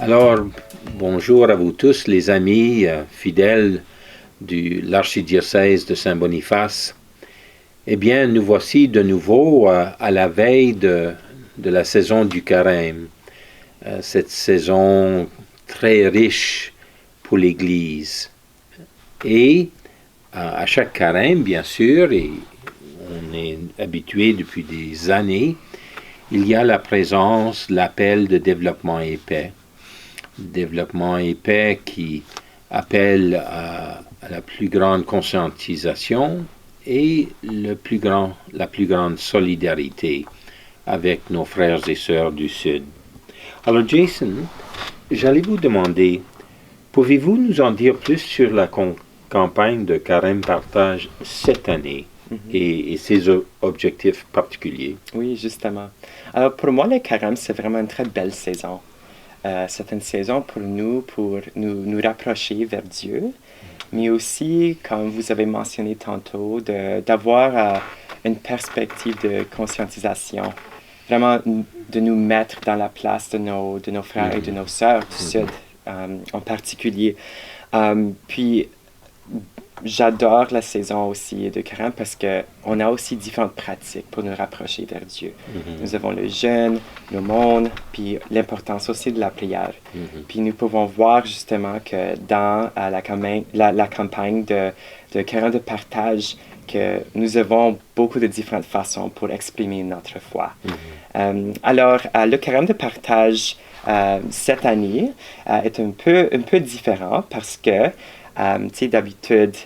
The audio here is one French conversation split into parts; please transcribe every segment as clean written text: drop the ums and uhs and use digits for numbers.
Alors, bonjour à vous tous, les amis fidèles de l'archidiocèse de Saint-Boniface. Eh bien, nous voici de nouveau à la veille de la saison du carême, cette saison très riche pour l'Église. Et à chaque carême, bien sûr, et on est habitué depuis des années, il y a la présence, l'appel de développement et paix. Développement et paix qui appelle à la plus grande conscientisation et la plus grande solidarité avec nos frères et sœurs du Sud. Alors Jason, j'allais vous demander, pouvez-vous nous en dire plus sur la campagne de Carême Partage cette année et ses objectifs particuliers? Oui, justement. Alors pour moi, le carême, c'est vraiment une très belle saison. C'est une saison pour nous nous rapprocher vers Dieu, mais aussi, comme vous avez mentionné tantôt, d'avoir une perspective de conscientisation, vraiment de nous mettre dans la place de nos frères et de nos sœurs du Sud en particulier. Puis, j'adore la saison aussi de carême parce qu'on a aussi différentes pratiques pour nous rapprocher vers Dieu. Nous avons le jeûne, l'aumône, puis l'importance aussi de la prière. Puis nous pouvons voir justement que dans la campagne de carême de partage, que nous avons beaucoup de différentes façons pour exprimer notre foi. Alors, le carême de partage cette année est un peu différent parce que tu sais, d'habitude,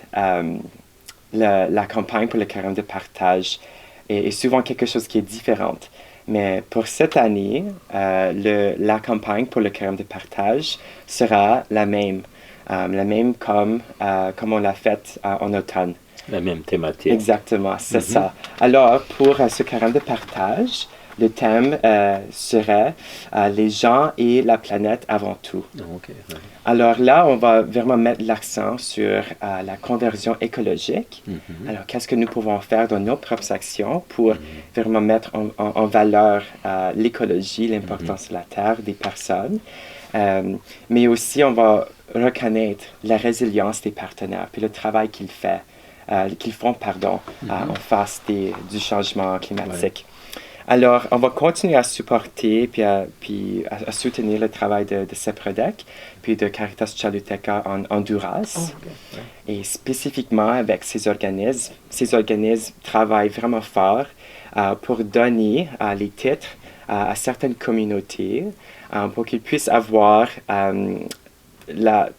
la campagne pour le carême de partage est souvent quelque chose qui est différent. Mais pour cette année, la campagne pour le carême de partage sera la même comme on l'a faite en automne. La même thématique. Exactement, c'est ça. Alors, pour ce carême de partage, le thème serait les gens et la planète avant tout. Okay. Alors là, on va vraiment mettre l'accent sur la conversion écologique. Alors, qu'est-ce que nous pouvons faire dans nos propres actions pour vraiment mettre en valeur l'écologie, l'importance de la Terre, des personnes. Mais aussi, on va reconnaître la résilience des partenaires, puis le travail qu'ils font en face du changement climatique. Ouais. Alors, on va continuer à supporter puis à soutenir le travail de CEPRODEC, puis de Caritas Choluteca en Honduras. Et spécifiquement avec ces organismes travaillent vraiment fort pour donner les titres à certaines communautés pour qu'ils puissent avoir la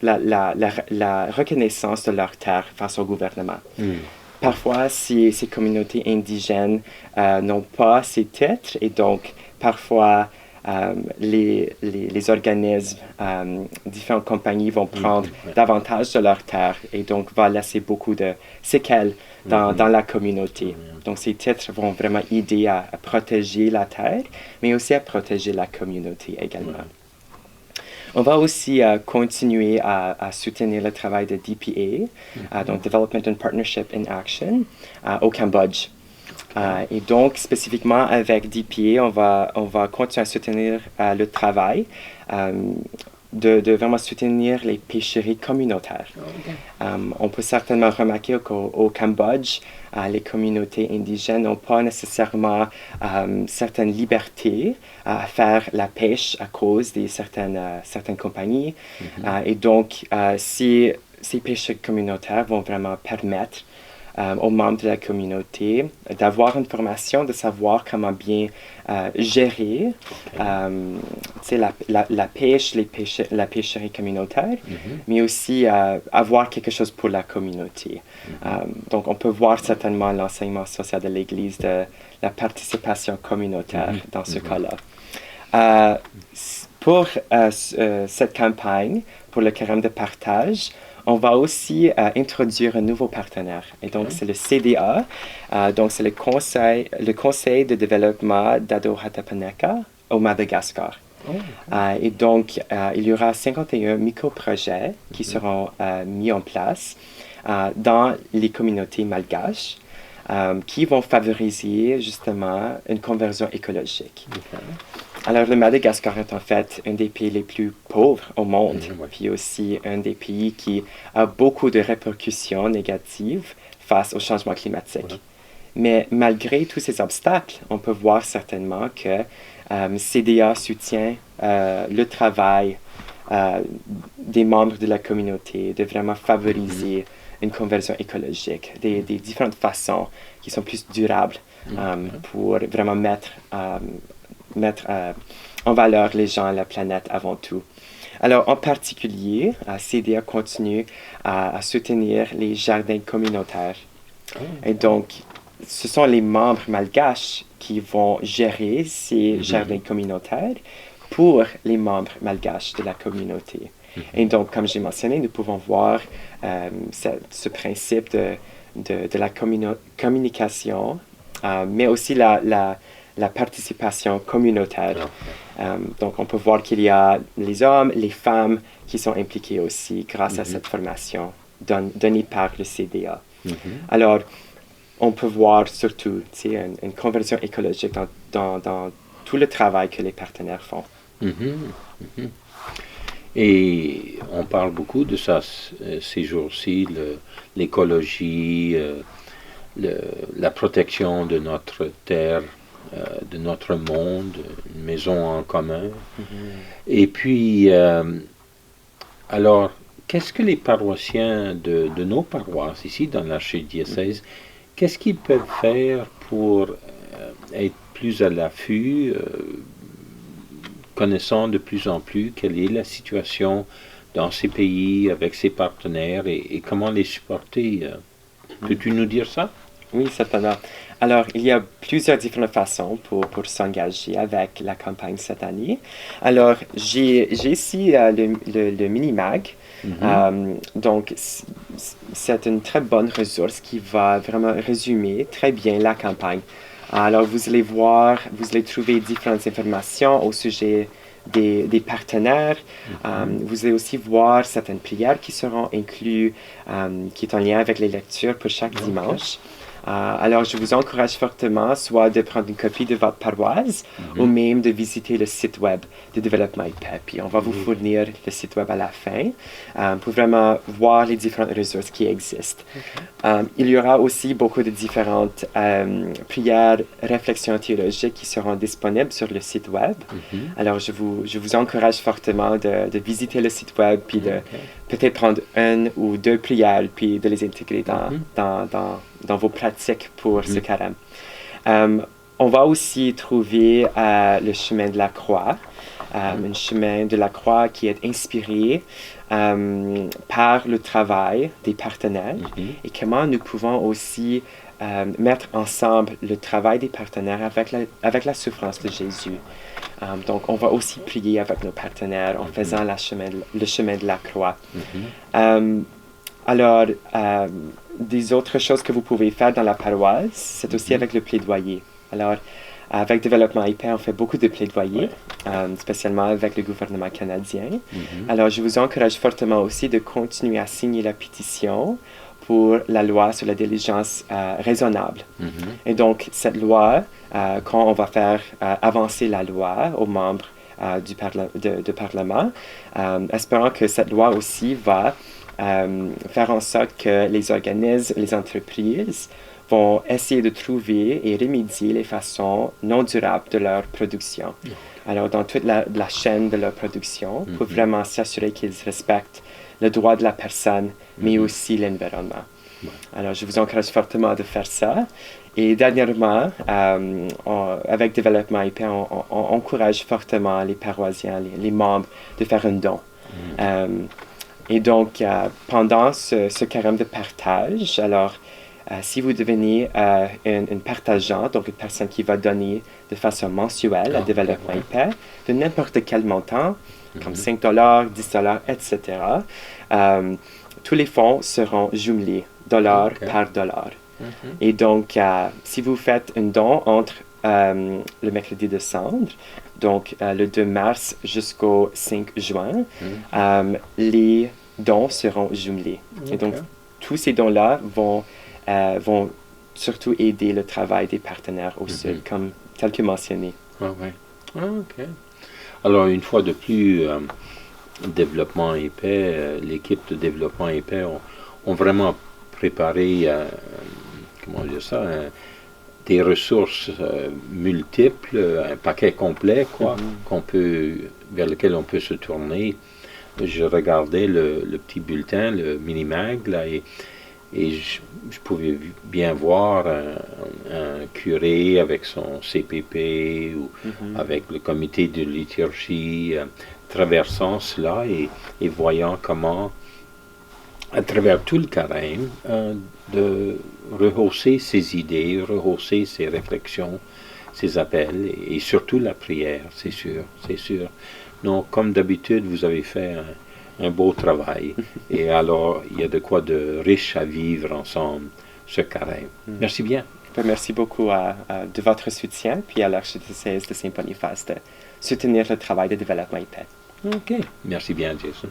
reconnaissance de leur terre face au gouvernement. Parfois, ces communautés indigènes n'ont pas ces titres et donc parfois les organismes, différentes compagnies vont prendre davantage de leur terre et donc va laisser beaucoup de séquelles dans la communauté. Donc ces titres vont vraiment aider à protéger la terre, mais aussi à protéger la communauté également. On va aussi continuer à soutenir le travail de DPA, donc Development and Partnership in Action, au Cambodge. Et donc, spécifiquement avec DPA, on va continuer à soutenir le travail de vraiment soutenir les pêcheries communautaires. On peut certainement remarquer qu'au Cambodge, les communautés indigènes n'ont pas nécessairement certaines libertés à faire la pêche à cause de certaines compagnies. Et donc, ces pêcheries communautaires vont vraiment permettre aux membres de la communauté d'avoir une formation, de savoir comment bien gérer la pêche, la pêcherie communautaire, mais aussi avoir quelque chose pour la communauté. Donc, on peut voir certainement l'enseignement social de l'Église de la participation communautaire dans ce cas-là. Pour cette campagne, pour le carême de partage, on va aussi introduire un nouveau partenaire. Et donc, c'est le CDA. Donc, c'est le Conseil de développement d'Ado-Hatapaneka au Madagascar. Et donc, il y aura 51 micro-projets qui seront mis en place dans les communautés malgaches qui vont favoriser justement une conversion écologique. Alors, le Madagascar est en fait un des pays les plus pauvres au monde, Ouais. puis aussi un des pays qui a beaucoup de répercussions négatives face au changement climatique. Ouais. Mais malgré tous ces obstacles, on peut voir certainement que CDA soutient le travail des membres de la communauté, de vraiment favoriser une conversion écologique, des différentes façons qui sont plus durables pour vraiment mettre en valeur les gens et la planète avant tout. Alors, en particulier, CDA continue à soutenir les jardins communautaires. Et donc, ce sont les membres malgaches qui vont gérer ces jardins communautaires pour les membres malgaches de la communauté. Et donc, comme j'ai mentionné, nous pouvons voir ce principe de la communication, mais aussi la participation communautaire. Donc, on peut voir qu'il y a les hommes, les femmes qui sont impliqués aussi grâce à cette formation donnée par le CDA. Alors, on peut voir surtout une conversion écologique dans tout le travail que les partenaires font. Et on parle beaucoup de ça ces jours-ci, l'écologie, la protection de notre terre, de notre monde, une maison en commun. Et puis, alors, qu'est-ce que les paroissiens de nos paroisses ici dans l'archidiocèse, qu'est-ce qu'ils peuvent faire pour être plus à l'affût, connaissant de plus en plus quelle est la situation dans ces pays avec ses partenaires et comment les supporter? Peux-tu nous dire ça? Oui, certainement. Alors, il y a plusieurs différentes façons pour s'engager avec la campagne cette année. Alors, j'ai ici le mini-mag. Donc, c'est une très bonne ressource qui va vraiment résumer très bien la campagne. Alors, vous allez trouver différentes informations au sujet des partenaires. Vous allez aussi voir certaines prières qui seront incluses, qui est en lien avec les lectures pour chaque dimanche. Alors, je vous encourage fortement soit de prendre une copie de votre paroisse ou même de visiter le site web de Développement IP. Puis on va vous fournir le site web à la fin pour vraiment voir les différentes ressources qui existent. Il y aura aussi beaucoup de différentes prières, réflexions théologiques qui seront disponibles sur le site web. Alors, je vous encourage fortement de visiter le site web puis de peut-être prendre une ou deux prières puis de les intégrer dans vos pratiques pour ce carême. On va aussi trouver le chemin de la croix, un chemin de la croix qui est inspiré par le travail des partenaires et comment nous pouvons aussi mettre ensemble le travail des partenaires avec la souffrance de Jésus. Donc, on va aussi prier avec nos partenaires en faisant le chemin de la croix. Alors, des autres choses que vous pouvez faire dans la paroisse, c'est aussi avec le plaidoyer. Alors, avec Développement IP, on fait beaucoup de plaidoyer, spécialement avec le gouvernement canadien. Alors, je vous encourage fortement aussi de continuer à signer la pétition pour la loi sur la diligence raisonnable. Et donc, cette loi, quand on va faire avancer la loi aux membres du Parlement, espérant que cette loi aussi va faire en sorte que les organismes, les entreprises vont essayer de trouver et remédier les façons non durables de leur production. Alors, dans toute la chaîne de leur production, pour vraiment s'assurer qu'ils respectent le droit de la personne, mais aussi l'environnement. Alors, je vous encourage fortement de faire ça. Et dernièrement, avec Développement IP, on encourage fortement les paroissiens, les membres, de faire un don. Et donc, pendant ce carême de partage, alors, si vous devenez un partageant, donc une personne qui va donner de façon mensuelle à Développement IP, de n'importe quel montant, comme $5, $10, etc., tous les fonds seront jumelés, dollar par dollar. Et donc, si vous faites un don entre le mercredi de Cendre, donc le 2 mars jusqu'au 5 juin, les dons seront jumelés. Et donc, tous ces dons-là vont surtout aider le travail des partenaires au Sud, tel que mentionné. Ah, OK. Alors, une fois de plus, développement épais, l'équipe de développement épais ont vraiment préparé, comment dire ça, des ressources multiples, un paquet complet, quoi, vers lequel on peut se tourner. Je regardais le petit bulletin, le mini-mag, là, et je pouvais bien voir un curé avec son CPP ou avec le comité de liturgie traversant cela et voyant comment, à travers tout le carême, de rehausser ses idées, rehausser ses réflexions, ses appels et surtout la prière, c'est sûr, c'est sûr. Donc, comme d'habitude, vous avez fait un beau travail. Et alors, il y a de quoi de riche à vivre ensemble, ce carême. Merci bien. Merci beaucoup de votre soutien, puis à l'archidiocèse de Saint-Boniface de soutenir le travail de développement épais. OK. Merci bien, Jason.